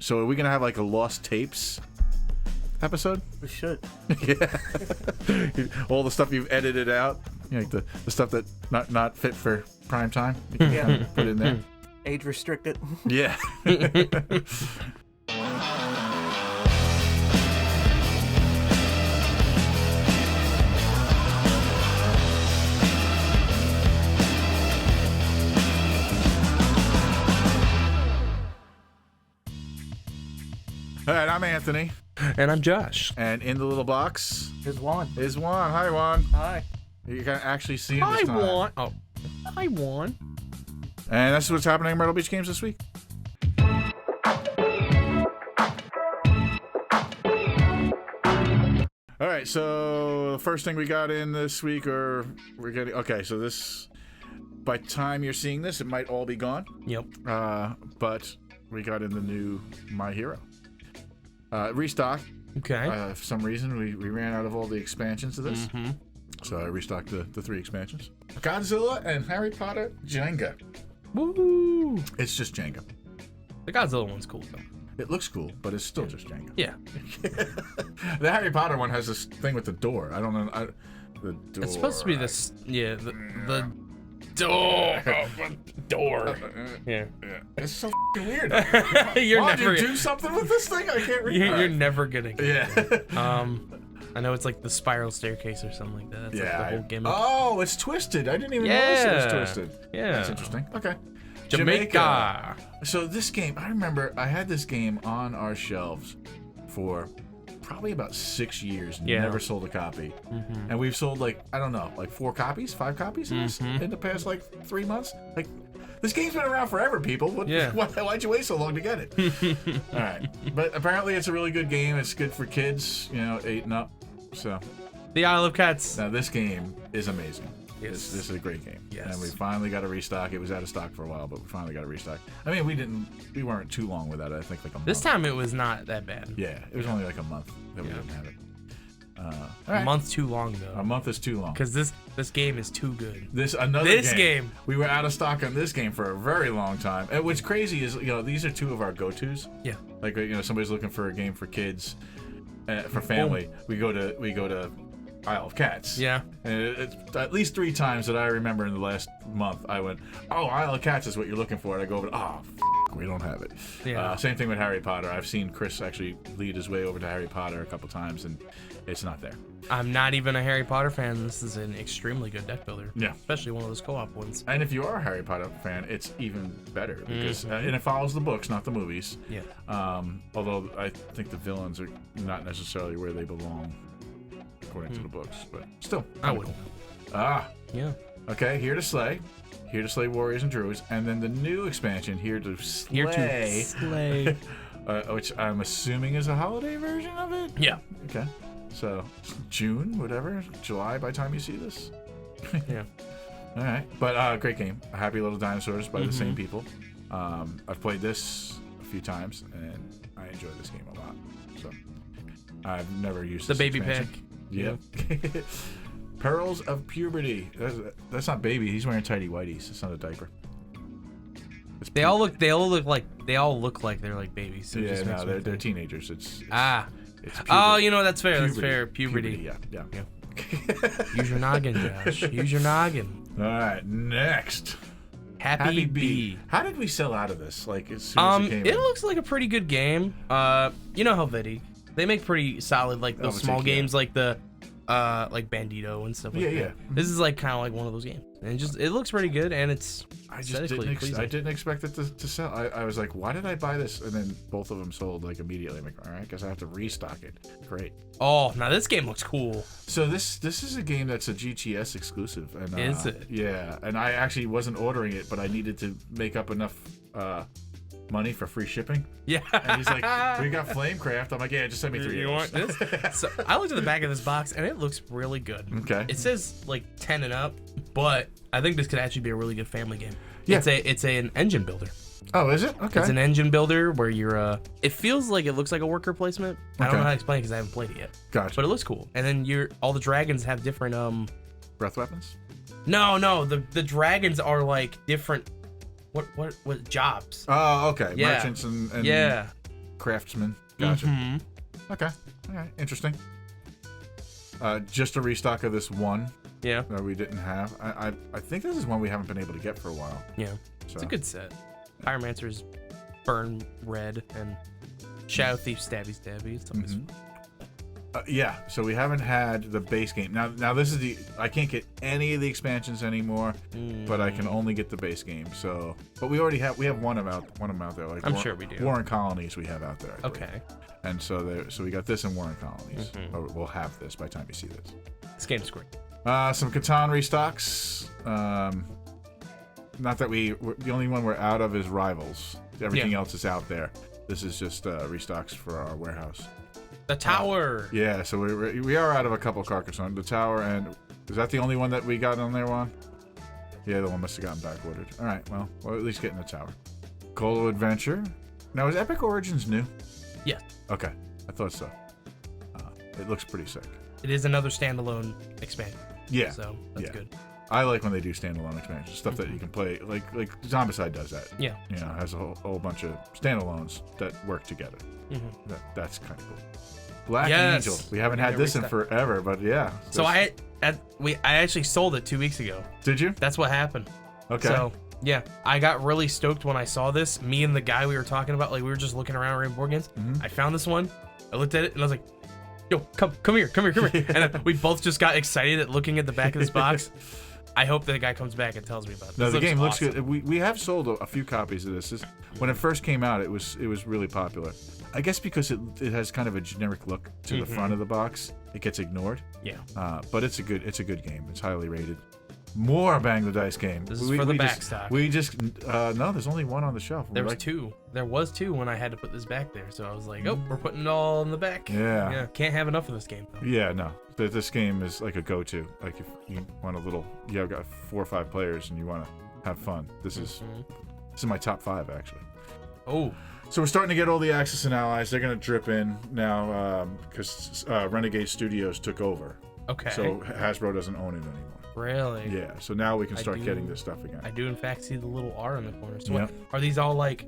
So are we gonna have like a lost tapes episode? We should. Yeah. All the stuff you've edited out, like the stuff that not fit for prime time. You can kind of put in there. Age restricted. Yeah. All right, I'm Anthony. And I'm Josh. And in the little box Here's Juan. is Juan. Hi, Juan. Hi. You can actually see him this time. I won. And that's what's happening in Myrtle Beach Games this week. All right, so the first thing we got in this week, so this, by the time you're seeing this, it might all be gone. Yep. But we got in the new My Hero. Restock. Okay. For some reason, we ran out of all the expansions of this. Mm-hmm. So I restocked the 3 expansions. Godzilla and Harry Potter Jenga. Woo! It's just Jenga. The Godzilla one's cool though. It looks cool, but it's still just Jenga. Yeah. The Harry Potter one has this thing with the door. I don't know. The door. It's supposed to be this. Yeah. The door. Door. Yeah. It's so f***ing weird. You're Why never. did you do something with this thing? I can't read. You're never gonna get it. Yeah. I know it's like the spiral staircase or something like that. That's like the whole gimmick. Oh, it's twisted. I didn't even notice it was twisted. Yeah. That's interesting. Okay. Jamaica. So this game, I remember I had this game on our shelves for probably about 6 years and never sold a copy. Mm-hmm. And we've sold like 4 copies, 5 copies in the past like 3 months. Like, this game's been around forever, people. Why'd you wait so long to get it? All right. But apparently it's a really good game. It's good for kids, 8 and up. So The Isle of Cats. now this game is amazing. Yes. This is a great game. Yes. And we finally got a restock. It was out of stock for a while, but we finally got a restock. I mean, we weren't too long with that. I think like a month. This time it was not that bad. Yeah, it was only like a month that we didn't have it. All A right. month's too long though. A month is too long. Because this game is too good. This game. We were out of stock on this game for a very long time. And what's crazy is, these are 2 of our go-tos. Yeah. Like, somebody's looking for a game for kids, for family. We go to Isle of Cats. Yeah. And it's at least 3 times that I remember in the last month, I went, oh, Isle of Cats is what you're looking for. And I go over, we don't have it. Yeah. Same thing with Harry Potter. I've seen Chris actually lead his way over to Harry Potter a couple times, and it's not there. I'm not even a Harry Potter fan. This is an extremely good deck builder. Yeah. Especially one of those co-op ones. And if you are a Harry Potter fan, it's even better because and it follows the books, not the movies. Yeah. Although I think the villains are not necessarily where they belong, according to the books, but still. I wouldn't. Yeah. Okay, Here to Slay Warriors and Druids, and then the new expansion, Here to Slay. Here to slay. Which I'm assuming is a holiday version of it? Yeah. Okay. So, June, whatever, July by the time you see this? Yeah. All right. But great game. Happy Little Dinosaurs by the same people. I've played this a few times, and I enjoy this game a lot. So, I've never used The this baby expansion. pick. Yep. Perils of Puberty. That's not baby. He's wearing tidy whities. It's not a diaper. It's They all look like they're like babies. So it Yeah, just makes no, me they're think. teenagers. It's Oh, that's fair. That's fair. Puberty. Yeah. Use your noggin, Josh. Use your noggin. All right, next. Happy Bee. How did we sell out of this? Like, as soon as it came It in? looks like a pretty good game. Helvetic. They make pretty solid those Helvetic, small yeah. games like the like Bandito and stuff like that. Yeah. This is like kind of like one of those games. And it looks pretty good, and it's I aesthetically pleasing. didn't expect it to sell. I was like, why did I buy this? And then both of them sold like immediately. I'm like, all right, guess I have to restock it. Great. Oh, now this game looks cool. So this is a game that's a GTS exclusive. And, Is it? Yeah, and I actually wasn't ordering it, but I needed to make up enough money for free shipping. Yeah. And he's like, we got Flamecraft. I'm like, yeah, just send me 3 You want this? So I looked at the back of this box, and it looks really good. Okay. It says like 10 and up, but I think this could actually be a really good family game. Yeah. It's an engine builder. Oh, is it? Okay. It's an engine builder where you're it feels like it looks like a worker placement. I don't know how to explain it because I haven't played it yet. Gotcha. But it looks cool. And then all the dragons have different Breath weapons? No, the dragons are like different what jobs. Oh, okay. Yeah. Merchants and Yeah. craftsman. Gotcha. Okay. All right. Interesting. Just a restock of this one. Yeah. That we didn't have. I think this is one we haven't been able to get for a while. Yeah. So. It's a good set. Pyromancer's burn red and Shadow Thief stabby. It's always yeah, so we haven't had the base game. Now this is I can't get any of the expansions anymore, but I can only get the base game. So, but we already have one of them out there. Like I'm sure we do. War and Colonies we have out there. Okay. And so we got this in War and Colonies. We'll have this by the time you see this. This game's great. Some Catan restocks. Not that the only one we're out of is Rivals. Everything else is out there. This is just restocks for our warehouse. The tower. Yeah, so we are out of a couple Carcassonne. The tower, and is that the only one that we got on there, Juan? Yeah, the one must have gotten backordered. All right, well, we'll at least get in the tower. Colo Adventure. Now, is Epic Origins new? Yeah. Okay, I thought so. It looks pretty sick. It is another standalone expansion. Yeah. So that's good. I like when they do standalone expansions, stuff that you can play. Like Zombicide does that. Yeah. You know, has a whole bunch of standalones that work together. That's kind of cool. Black Angel. We haven't had this in forever, but yeah. So I actually sold it 2 weeks ago. Did you? That's what happened. Okay. So yeah, I got really stoked when I saw this. Me and the guy we were talking about, like we were just looking around board games. I found this one. I looked at it and I was like, "Yo, come here." And we both just got excited at looking at the back of this box. I hope the guy comes back and tells me about it. No, the game looks good. We have sold a few copies of this. When it first came out, it was really popular. I guess because it has kind of a generic look to the front of the box, it gets ignored. Yeah. But it's a good game. It's highly rated. More Bang the Dice game. This is for the back stock. We just no, there's only one on the shelf. There was two. There was two when I had to put this back there. So I was like, oh, we're putting it all in the back. Yeah. Can't have enough of this game though. Yeah, no. This game is like a go-to. Like if you want a little, I've got 4 or 5 players and you want to have fun. This is my top 5 actually. Oh. So we're starting to get all the Axis and Allies. They're going to drip in now because Renegade Studios took over. Okay. So Hasbro doesn't own it anymore. Really? Yeah. So now we can start getting this stuff again. I do in fact see the little R in the corner. So what, are these all like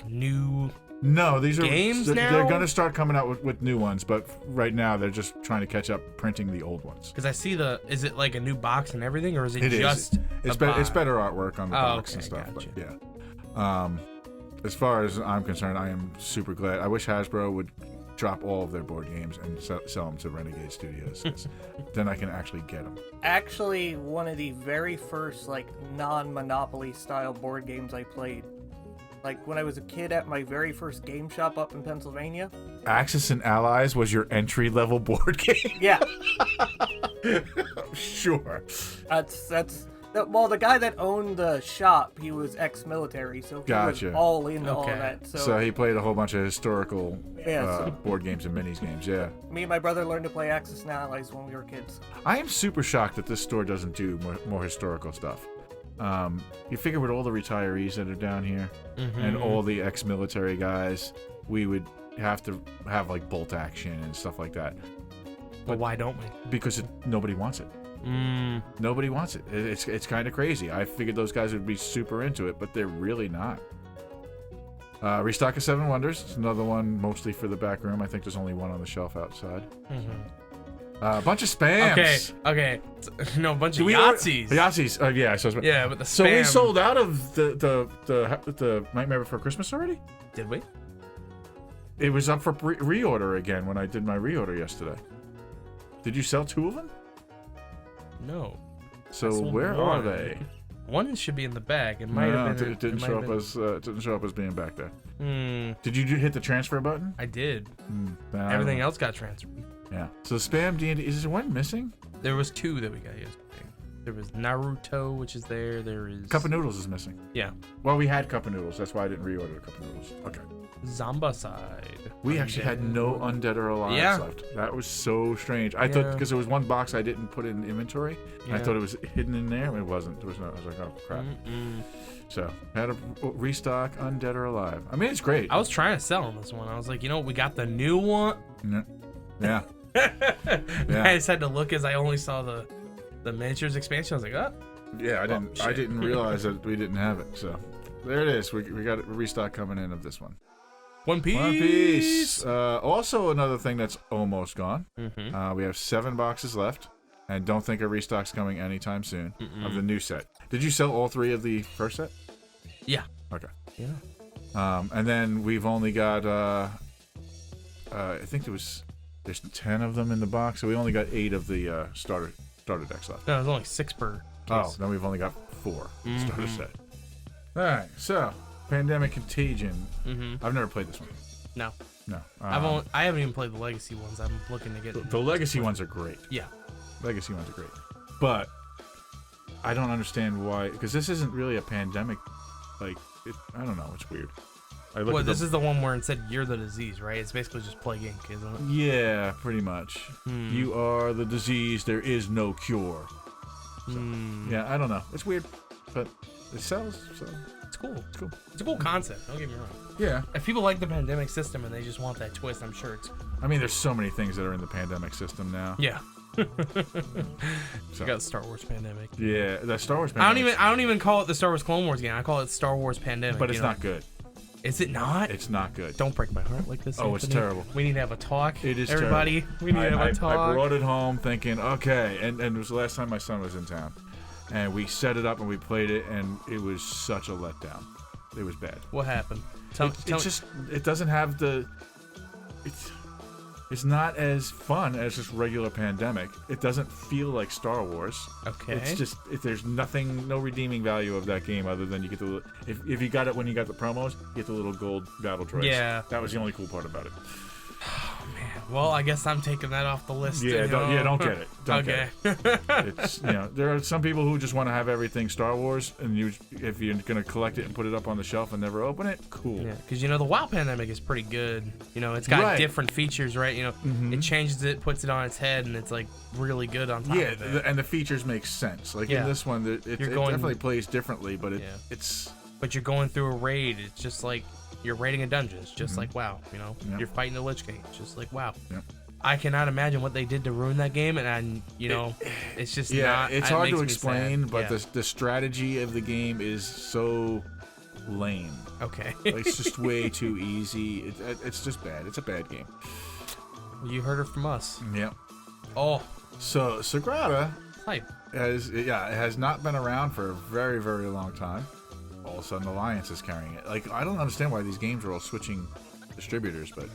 new? No, these are games now. They're going to start coming out with new ones, but right now they're just trying to catch up printing the old ones. Because I see is it like a new box and everything, or is it just? It's better artwork on the box and stuff. Gotcha. But yeah. As far as I'm concerned, I am super glad. I wish Hasbro would drop all of their board games and sell them to Renegade Studios. Then I can actually get them. Actually, one of the very first non-Monopoly style board games I played. Like when I was a kid at my very first game shop up in Pennsylvania. Axis and Allies was your entry-level board game? Yeah. Sure. Well, the guy that owned the shop, he was ex-military, so he was all into all of that. So he played a whole bunch of historical board games and minis games, yeah. Me and my brother learned to play Axis and Allies when we were kids. I am super shocked that this store doesn't do more historical stuff. You figure with all the retirees that are down here and all the ex-military guys, we would have to have like bolt action and stuff like that. But why don't we? Because nobody wants it. Nobody wants it. It's kind of crazy. I figured those guys would be super into it, but they're really not. Restock of 7 Wonders. It's another one mostly for the back room. I think there's only one on the shelf outside. A bunch of spams. Okay. No, a bunch of Yahtzees. Yahtzees. Yeah, yeah, but the spam. So we sold out of the Nightmare Before Christmas already? Did we? It was up for reorder again when I did my reorder yesterday. Did you sell 2 of them? No. So where are they? One should be in the bag. It might have been. It didn't show up as being back there. Did you hit the transfer button? I did. Everything else got transferred. Yeah. So spam D&D, is there one missing? There was 2 that we got yesterday. There was Naruto, which is there. There is Cup of Noodles is missing. Yeah. Well, we had Cup of Noodles. That's why I didn't reorder a Cup of Noodles. Okay. Zombicide. We actually had no Undead or Alive left. That was so strange. I thought because there was one box I didn't put in inventory. I thought it was hidden in there. It wasn't. There was no. I was like, oh crap. So had a restock Undead or Alive. I mean, it's great. I was trying to sell on this one. I was like, we got the new one. Yeah. I just had to look as I only saw the miniatures expansion. I was like, oh. Yeah, I didn't realize that we didn't have it. So there it is. We got a restock coming in of this one. One Piece. One Piece. Also, another thing that's almost gone. Mm-hmm. We have 7 boxes left, and don't think a restock's coming anytime soon of the new set. Did you sell all 3 of the first set? Yeah. Okay. Yeah. And then we've only got, I think there's 10 of them in the box, so we only got 8 of the starter decks left. No, there's only 6 per case. Oh, then we've only got 4 starter set. All right, so Pandemic Contagion. I've never played this one. No. No. I haven't even played the legacy ones. I'm looking to get the legacy ones are great. Yeah. Legacy ones are great. But I don't understand why, because this isn't really a pandemic. I don't know. It's weird. Well, this is the one where it said you're the disease, right? It's basically just Plague Inc., isn't it? Yeah, pretty much. You are the disease. There is no cure. So, yeah, I don't know. It's weird, but it sells. So it's cool. It's cool. It's a cool concept. Don't get me wrong. Yeah. If people like the pandemic system and they just want that twist, I'm sure it's. I mean, there's so many things that are in the pandemic system now. Yeah. So. You got Star Wars Pandemic. Yeah, the Star Wars Pandemic. I don't even call it the Star Wars Clone Wars game. I call it Star Wars Pandemic. But it's not good. Is it not? It's not good. Don't break my heart like this. Oh, Anthony. it's terrible. We need to have a talk. It is everybody. terrible. We need to have a talk. I brought it home thinking, okay, and it was the last time my son was in town, and we set it up and we played it, and it was such a letdown. It was bad. What happened? It doesn't have the. It's not as fun as just regular Pandemic. It doesn't feel like Star Wars. Okay. It's just there's no redeeming value of that game other than you get the if you got it when you got the promos, you get the little gold battle droids. Yeah. That was the only cool part about it. Oh man. Well, I guess I'm taking that off the list. Yeah, don't get it. Don't okay. Get it. It's there are some people who just want to have everything Star Wars, and if you're gonna collect it and put it up on the shelf and never open it, cool. Yeah, because the WoW Pandemic is pretty good. It's got different features, right? It changes it, puts it on its head, and it's like really good on top of it. Yeah, and the features make sense. Like in this one, it definitely plays differently, but it's. But you're going through a raid. It's just like you're raiding a dungeon. It's just like WoW. Yep. You're fighting the Lich King. It's just like WoW. Yep. I cannot imagine what they did to ruin that game, and it's just not. It's hard to explain, but yeah. the strategy of the game is so lame. Okay. It's just way too easy. It's just bad. It's a bad game. You heard it from us. Yep. Oh. So Sagrada Hype. it has not been around for a very, very long time. All of a sudden, Alliance is carrying it. Like, I don't understand why these games are all switching distributors, but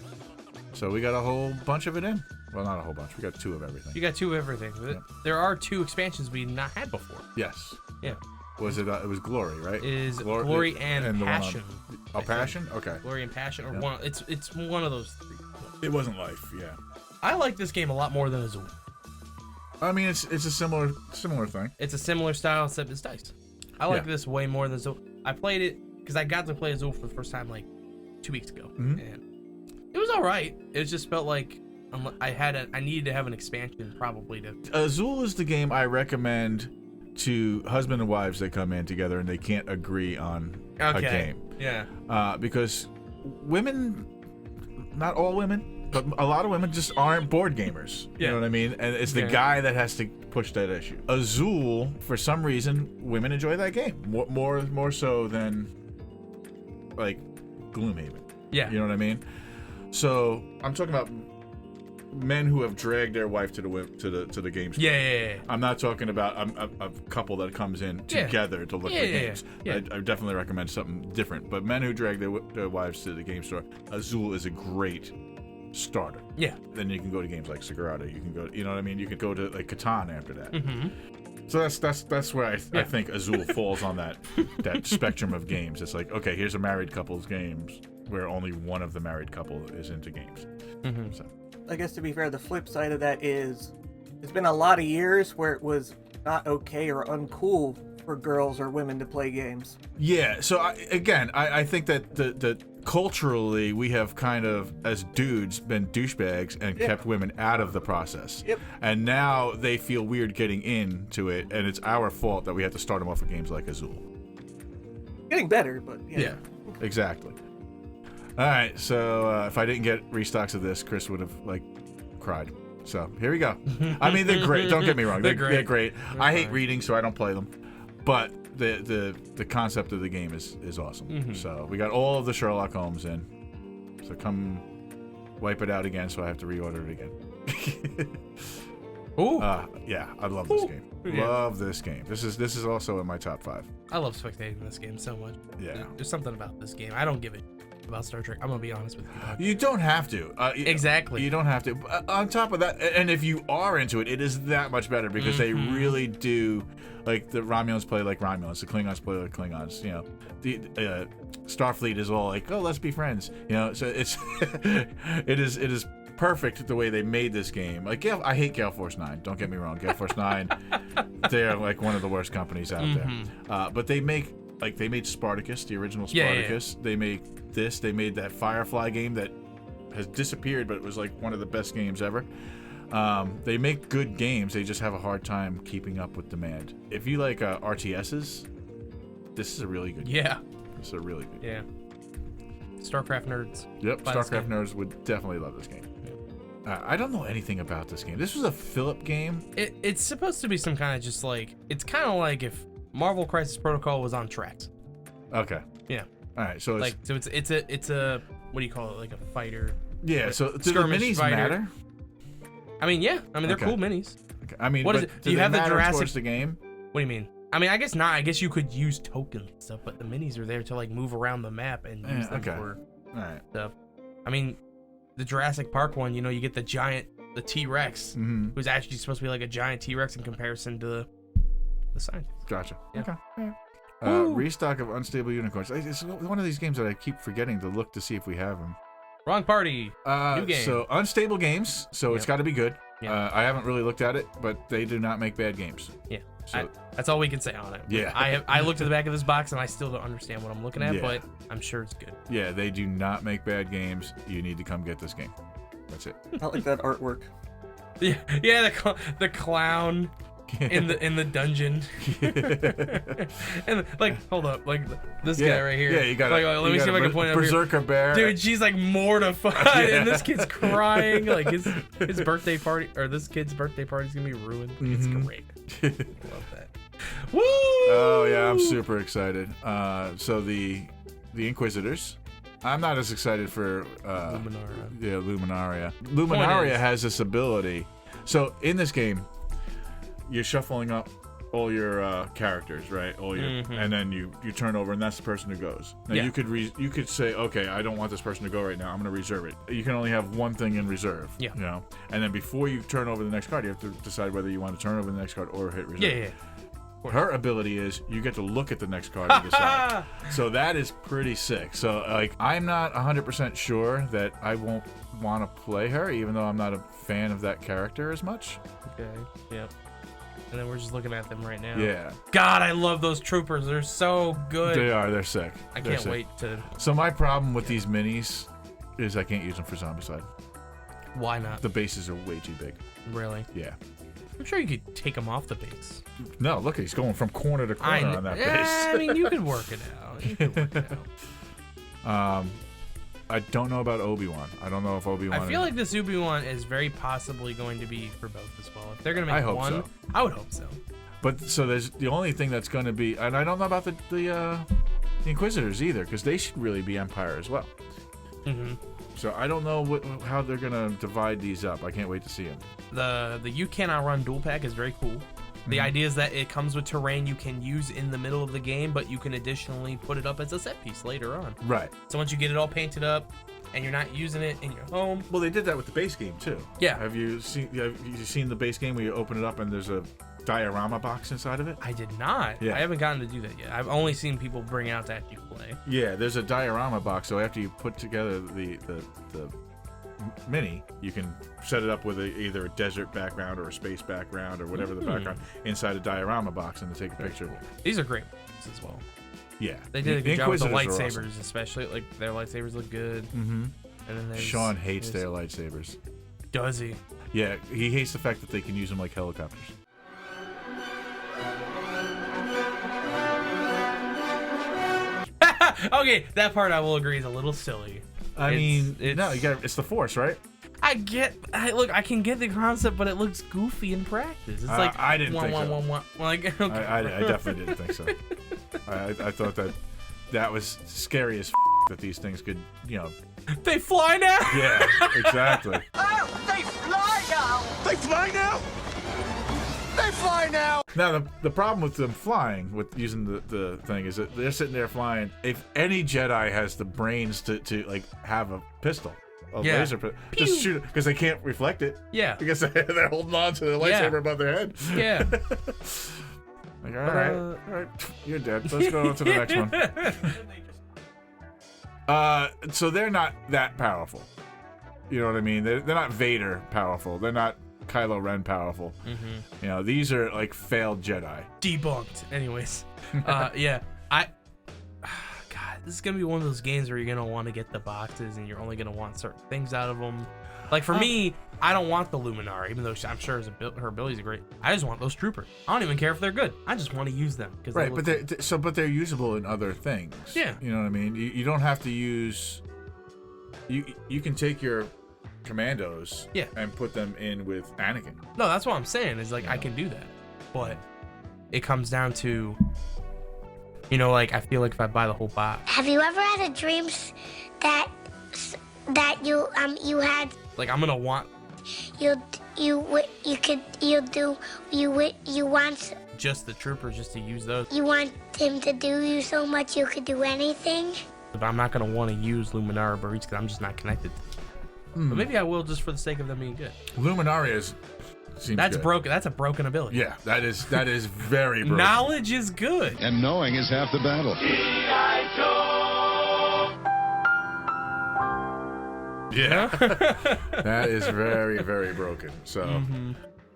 so we got a whole bunch of it in. Well, not a whole bunch. We got 2 of everything. You got 2 of everything. Yeah. There are 2 expansions we not had before. Yes. Yeah. Was it? It was Glory, right? It is Glory and Passion. Passion? Okay. Glory and Passion, or one. It's one of those 3. It wasn't Life. Yeah. I like this game a lot more than Azul. I mean, it's a similar thing. It's a similar style, except it's dice. I like this way more than Azul. I played it because I got to play Azul for the first time like 2 weeks ago, and it was all right. It just felt like I needed to have an expansion probably to. Azul is the game I recommend to husband and wives that come in together and they can't agree on a game. Yeah. Because women, not all women, but a lot of women just aren't board gamers. You know what I mean? And it's the guy that has to push that issue. Azul, for some reason, women enjoy that game more so than like Gloomhaven. Yeah. You know what I mean? So I'm talking about men who have dragged their wife to the game store. Yeah. I'm not talking about a couple that comes in together to look for games. Yeah. I definitely recommend something different. But men who drag their wives to the game store, Azul is a great starter. Yeah. Then you can go to games like Sagrada. You can go, you know what I mean? You could go to like Catan after that. Mm-hmm. So that's where I think Azul falls on that spectrum of games. It's like, okay, here's a married couple's games where only one of the married couple is into games. Mm-hmm. So. I guess to be fair, the flip side of that is there's been a lot of years where it was not okay or uncool for girls or women to play games. Yeah, so I think that the culturally we have kind of, as dudes, been douchebags and kept women out of the process. Yep. And now they feel weird getting into it, and it's our fault that we have to start them off with games like Azul. Getting better, but yeah, exactly. All right, so if I didn't get restocks of this, Chris would have cried. So here we go. I mean, they're great. Don't get me wrong. They're great. I hate reading, so I don't play them. But the concept of the game is awesome. Mm-hmm. So we got all of the Sherlock Holmes in. So come wipe it out again, so I have to reorder it again. Ooh. Yeah, I love this game. Yeah. Love this game. This is also in my top 5. I love spectating this game so much. Yeah. There's something about this game. I don't give it about Star Trek. I'm gonna be honest with you. You don't have to. Exactly. You don't have to. On top of that, and if you are into it, it is that much better because they really do. Like the Romulans play like Romulans, the Klingons play like Klingons. You know, the Starfleet is all like, oh, let's be friends. You know, so it's it is perfect the way they made this game. Like, I hate Gale Force 9. Don't get me wrong, Gale Force 9, they're like one of the worst companies out there. But they make they made Spartacus, the original Spartacus. Yeah. They make this. They made that Firefly game that has disappeared, but it was like one of the best games ever. They make good games. They just have a hard time keeping up with demand. If you like RTSs, this is a really good game. Yeah. This is a really good game. Yeah. StarCraft nerds. Yep, StarCraft nerds would definitely love this game. I don't know anything about this game. This was a Philip game. It's supposed to be some kind of just like, it's kind of like if Marvel Crisis Protocol was on tracks. Okay. Yeah. All right. So it's a what do you call it? Like a fighter. Yeah. Like so do the minis matter? I mean, yeah. I mean, they're cool minis. Okay. I mean, what is it? Do you have the Jurassic towards the game? What do you mean? I mean, I guess not. I guess you could use tokens and stuff, but the minis are there to like move around the map and use them for stuff. I mean, the Jurassic Park one, you know, you get the T-Rex, who's actually supposed to be like a giant T-Rex in comparison to the scientist. Gotcha. Yeah. Okay. Restock of Unstable Unicorns. It's one of these games that I keep forgetting to look to see if we have them. Wrong party. New game. So Unstable Games. So it's got to be good. Yeah. I haven't really looked at it, but they do not make bad games. Yeah. So, that's all we can say on it. Yeah. I looked at the back of this box and I still don't understand what I'm looking at, but I'm sure it's good. Yeah, they do not make bad games. You need to come get this game. That's it. I like that artwork. Yeah, the clown in the dungeon. And like, hold up, like this guy right here. Yeah, you got. Like, let me see if I can point it up here. Berserker bear. Dude, she's like mortified, and this kid's crying. Like his birthday party, or this kid's birthday party is gonna be ruined. It's great. I love that. Woo! Oh yeah, I'm super excited. So the Inquisitors. I'm not as excited for Luminaria. Yeah, Luminaria. Luminaria has this ability. So in this game, you're shuffling up all your characters, right? All your, and then you turn over, and that's the person who goes. Now you could say, okay, I don't want this person to go right now. I'm going to reserve it. You can only have one thing in reserve. Yeah. You know, and then before you turn over the next card, you have to decide whether you want to turn over the next card or hit reserve. Yeah. Her ability is you get to look at the next card and decide. So that is pretty sick. So like, I'm not 100% sure that I won't want to play her, even though I'm not a fan of that character as much. Okay. Yep. And then we're just looking at them right now. Yeah. God, I love those troopers. They're so good. They are. They're sick. I can't wait to. So my problem with these minis is I can't use them for Zombicide. Why not? The bases are way too big. Really? Yeah. I'm sure you could take them off the base. No, look, he's going from corner to corner on that base. I mean, you could work it out. I don't know about Obi-Wan. I don't know if Obi-Wan... I feel like this Obi-Wan is very possibly going to be for both as well. If they're going to make one, so. I would hope so. But so there's the only thing that's going to be... And I don't know about the Inquisitors either, because they should really be Empire as well. So I don't know how they're going to divide these up. I can't wait to see them. The You Cannot Run dual pack is very cool. The idea is that it comes with terrain you can use in the middle of the game, but you can additionally put it up as a set piece later on. Right. So once you get it all painted up and you're not using it in your home. Well, they did that with the base game too. Yeah. Have you seen the base game where you open it up and there's a diorama box inside of it? I did not. Yeah. I haven't gotten to do that yet. I've only seen people bring it out to actually play. Yeah, there's a diorama box, so after you put together the mini, you can set it up with either a desert background or a space background or whatever the background inside a diorama box and to take a picture. Cool. These are great ones as well. Yeah. They did a good job with the lightsabers, awesome. Especially. Like, their lightsabers look good. And then Sean hates their lightsabers. Does he? Yeah, he hates the fact that they can use them like helicopters. Okay, that part I will agree is a little silly. I mean, it's the Force, right? Look, I can get the concept, but it looks goofy in practice. It's like I didn't think so. Like, okay. I definitely didn't think so. I thought that was scary as that these things could, They fly now. Yeah, exactly. Oh, they fly now! They fly now? They fly now! Now, the problem with them flying, with using the thing, is that they're sitting there flying. If any Jedi has the brains to like have a pistol, a laser pistol, just shoot it, because they can't reflect it. Yeah. Because they're holding on to the lightsaber above their head. Yeah. Like, all right, you're dead. Let's go on to the next one. So they're not that powerful. You know what I mean? They're not Vader powerful. They're not Kylo Ren powerful. You know, these are like failed Jedi. Debunked. Anyways, yeah, God, this is gonna be one of those games where you're gonna want to get the boxes and you're only gonna want certain things out of them. Like for me, I don't want the Luminara, even though I'm sure her abilities are great. I just want those troopers. I don't even care if they're good. I just want to use them. Right, but they're usable in other things. Yeah. You know what I mean? You don't have to use. You can take your commandos and put them in with Anakin. No, that's what I'm saying. Is like I can do that, but it comes down to, you know, like I feel like if I buy the whole box. Have you ever had a dream that you had? Like I'm gonna want. You want just the troopers, just to use those. You want him to do you so much you could do anything. But I'm not gonna want to use Luminara Barreets because I'm just not connected to them. But maybe I will just for the sake of them being good. Luminaria seems good. Broken. That's a broken ability. Yeah, that is very broken. Knowledge is good. And knowing is half the battle. Yeah, that is very, very broken. So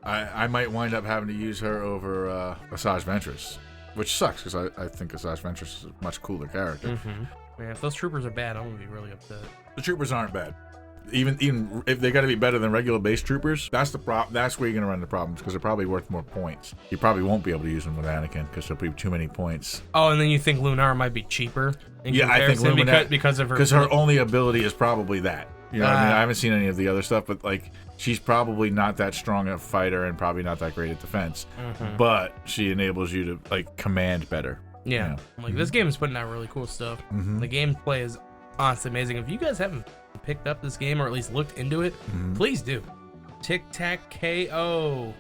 I might wind up having to use her over Asajj Ventress, which sucks because I think Asajj Ventress is a much cooler character. Man, if those troopers are bad, I'm gonna be really upset. The troopers aren't bad. Even if they got to be better than regular base troopers, that's the problem. That's where you're gonna run into problems because they're probably worth more points. You probably won't be able to use them with Anakin because there'll be too many points. Oh, and then you think Luminara might be cheaper? Yeah, I think Luminara because of her only ability is probably that. You know what I mean? I haven't seen any of the other stuff, but like she's probably not that strong a fighter and probably not that great at defense. But she enables you to like command better. Yeah, you know? like this game is putting out really cool stuff. The gameplay is honestly amazing. If you guys haven't picked up this game or at least looked into it, please do. Tic Tac KO.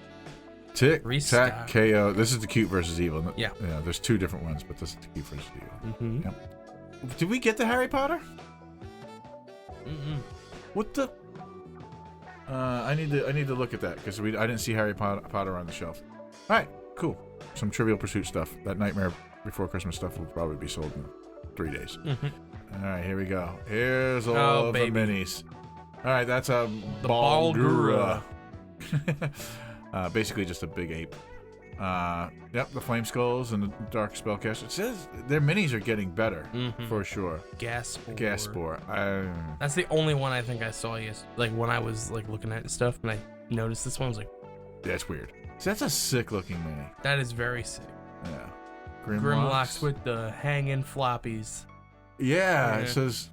Tic Tac KO. This is the cute versus evil. Yeah. Yeah. There's two different ones, but this is the cute versus evil. Yep. Did we get the Harry Potter? What the? I need to look at that because I didn't see Harry Potter on the shelf. All right, cool. Some Trivial Pursuit stuff. That Nightmare Before Christmas stuff will probably be sold in 3 days. All right, here we go. Here's all the minis. All right, that's a Balgura. Basically just a big ape. Yep, the Flame Skulls and the Dark Spellcaster. It says their minis are getting better for sure. Gas Spore. That's the only one I think I saw like when I was like looking at stuff and I noticed this one. I was like, that's weird. So that's a sick looking mini. That is very sick. Yeah. Grimlocks with the hanging floppies. Yeah, it says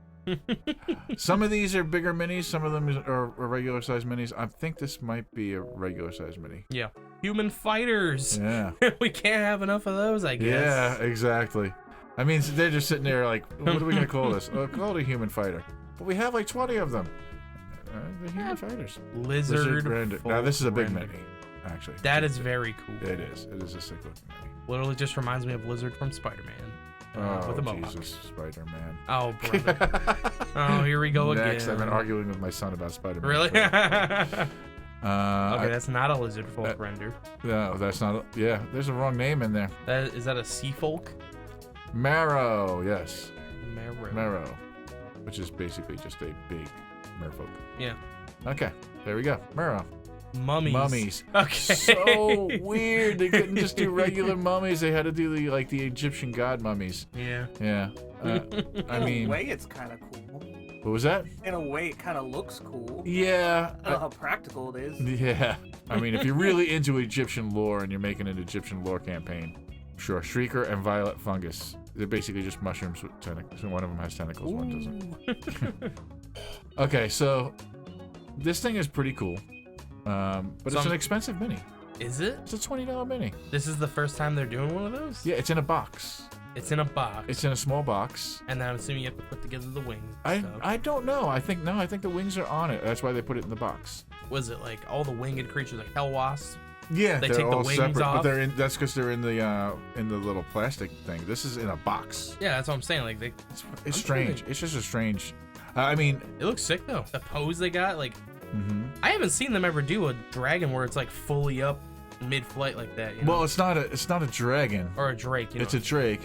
some of these are bigger minis, some of them are regular size minis. I think this might be a regular size mini. Yeah. Human fighters. Yeah. We can't have enough of those, I guess. Yeah, exactly. I mean, they're just sitting there like, what are we going to call this? Call it a human fighter. But we have like 20 of them. They're human fighters. Lizard Render. Now, this is a big mini, actually. That is very cool. It is. It is a sick looking mini. Literally just reminds me of Lizard from Spider-Man. With a mohawk. Jesus, Spider-Man. Oh, brother. Oh, here we go again. Next, I've been arguing with my son about Spider-Man. Really? Okay, that's not a lizard folk render. No, that's not. Yeah, there's a wrong name in there. Is that a sea folk? Marrow, yes. Marrow. Which is basically just a big merfolk. Yeah. Okay, there we go. Marrow. Mummies. Okay. So weird. They couldn't just do regular mummies. They had to do the Egyptian god mummies. Yeah. Yeah. I mean, in a way, it's kind of cool. What was that? In a way, it kind of looks cool. Yeah. I don't know how practical it is. Yeah. I mean, if you're really into Egyptian lore and you're making an Egyptian lore campaign, sure. Shrieker and Violet Fungus. They're basically just mushrooms with tentacles. One of them has tentacles, one doesn't. Okay, so this thing is pretty cool. But it's an expensive mini. Is it? It's a $20 mini. This is the first time they're doing one of those? Yeah, it's in a box. It's in a box. It's in a small box. And then I'm assuming you have to put together the wings. I don't know. I think the wings are on it. That's why they put it in the box. Was it like all the winged creatures, like hell wasps? Yeah, they they're take the all wings separate, off. but that's because they're in the little plastic thing. This is in a box. Yeah, that's what I'm saying. Like It's strange. It's just a strange. I mean, it looks sick though. The pose they got, like, I haven't seen them ever do a dragon where it's like fully up mid-flight like that. You know? Well, it's not a dragon or a drake. It's a drake.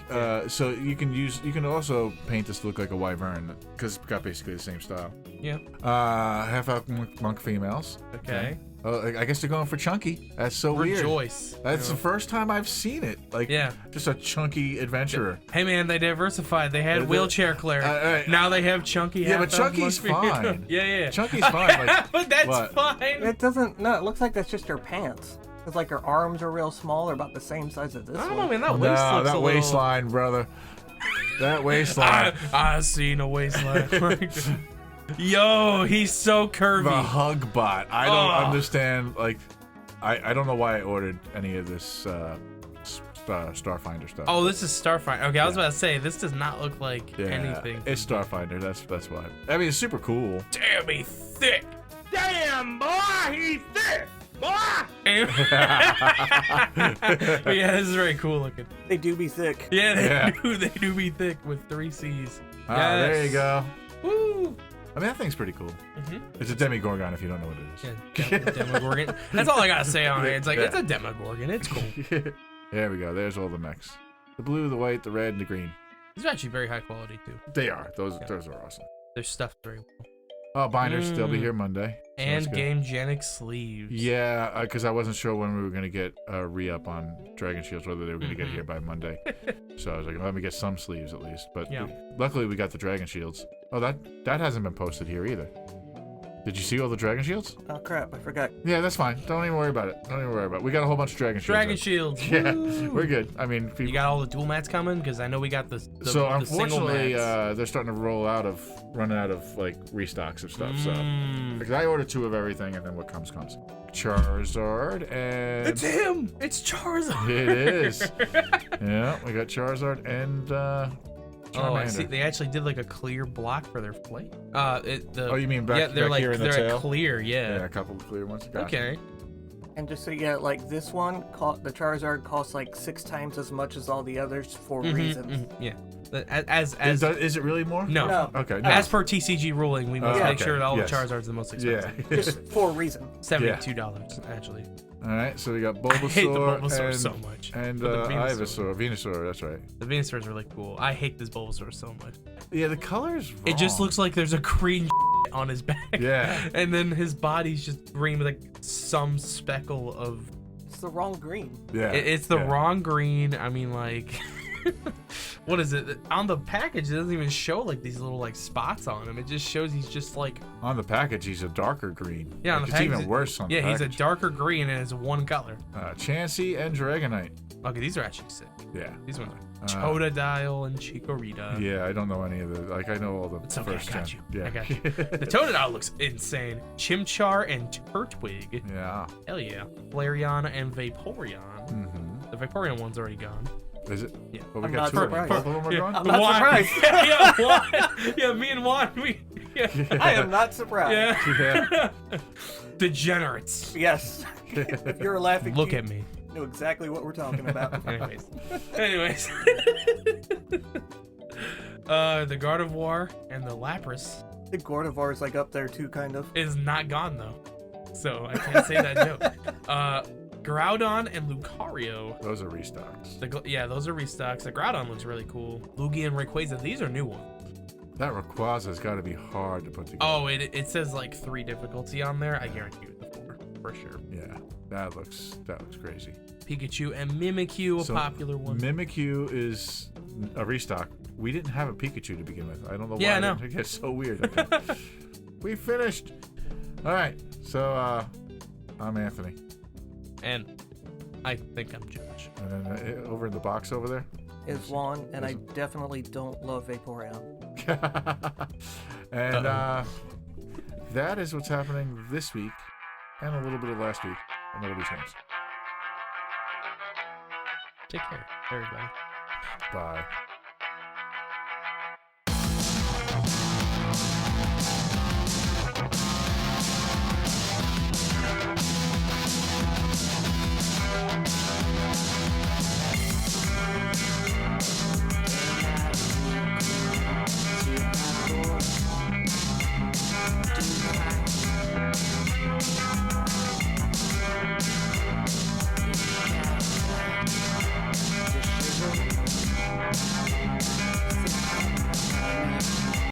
So you can also paint this to look like a wyvern because it's got basically the same style. Yeah. Half-elf monk females. Okay. I guess they're going for chunky. That's so weird. Rejoice. That's the first time I've seen it. Like, just a chunky adventurer. Hey man, they diversified. They had wheelchair cleric. Now they have chunky. Yeah, but chunky's fine. Yeah. Chunky's fine. Like, but that's fine. It doesn't. No, it looks like that's just her pants. It's like her arms are real small. They're about the same size as this one. I don't know, man. That waist looks that waistline, brother. That waistline. I seen a waistline. Yo, he's so curvy. The hug bot. I don't understand. Like, I don't know why I ordered any of this Starfinder stuff. Oh, this is Starfinder. Okay, I was about to say this does not look like anything. It's Starfinder. That's why. I mean, it's super cool. Damn, he's thick. Damn, boy, he's thick, boy. But yeah, this is very cool looking. They do be thick. Yeah, they do be thick with 3 C's. There you go. Woo. I mean, that thing's pretty cool. It's a Demogorgon if you don't know what it is. Yeah, Demogorgon. That's all I gotta say on it. It's like, it's a Demogorgon. It's cool. There we go. There's all the mechs. The blue, the white, the red, and the green. These are actually very high quality, too. They are. Those are awesome. They're stuffed very well. Oh, binders. They'll be here Monday. So and Game-genic sleeves. Yeah, because I wasn't sure when we were going to get a re-up on Dragon Shields, whether they were going to get here by Monday. So I was like, let me get some sleeves at least. But luckily we got the Dragon Shields. Oh, that hasn't been posted here either. Did you see all the Dragon Shields? Oh crap, I forgot. Yeah, that's fine. Don't even worry about it. We got a whole bunch of Dragon Shields. Dragon Shields. Yeah, we're good. I mean, you got all the dual mats coming? Because I know we got the so the unfortunately, single mats. They're starting to run out of like restocks of stuff. So because I ordered 2 of everything, and then what comes. Charizard and it's him. It's Charizard. It is. Yeah, we got Charizard and Oh, I see. They actually did like a clear block for their plate. You mean back? They're back like here in the they're tail? like clear. Yeah. Yeah, a couple of clear ones. Gotcha. Okay. And just so you get like this one, the Charizard costs like 6 times as much as all the others for reasons. Yeah. Is it really more? No. Okay. No. As per TCG ruling, we must make sure that all the Charizards are the most expensive. Yeah. Just for a reason. $72 actually. All right, so we got Bulbasaur. I hate the Bulbasaur so much. And Venusaur, that's right. The Venusaur is really cool. I hate this Bulbasaur so much. Yeah, the color's wrong. It just looks like there's a green on his back. Yeah. And then his body's just green with like some speckle of... It's the wrong green. Yeah. It's the wrong green. I mean, like... what is it? On the package, it doesn't even show like these little like spots on him. It just shows he's just like... On the package, he's a darker green. Yeah, on the it's package, even worse on the package. Yeah, he's a darker green and it's one color. Chansey and Dragonite. Okay, these are actually sick. Yeah. These ones are Totodile and Chikorita. Yeah, I don't know any of the... Like, I know all the it's okay, first I got you. Yeah. I got you. The Totodile looks insane. Chimchar and Turtwig. Yeah. Hell yeah. Flareon and Vaporeon. Mm-hmm. The Vaporeon one's already gone. Is it? Yeah. Well, we I'm got not 2 of them. surprised. Both of them are gone? I'm not surprised. Yeah, Juan. Yeah, me and Juan, I am not surprised. Yeah. Degenerates. Yes. If you're laughing, Look at me. You know exactly what we're talking about. Anyways. The Gardevoir and the Lapras I think Gardevoir is like up there too, kind of. is not gone though, so I can't say that joke. Groudon and Lucario. Those are restocks. Those are restocks. The Groudon looks really cool. Lugia and Rayquaza, these are new ones. That Rayquaza's got to be hard to put together. Oh, it says like 3 difficulty on there. I guarantee you it's 4 for sure. Yeah, that looks crazy. Pikachu and Mimikyu, a popular one. Mimikyu is a restock. We didn't have a Pikachu to begin with. I don't know why. Yeah, I know. It gets so weird. Okay. We finished. All right, so I'm Anthony. And I think I'm Josh. And then over in the box over there is Juan, and I definitely don't love Vaporeon. and that is what's happening this week and a little bit of last week on Myrtle Beach Games. Take care, everybody. Bye.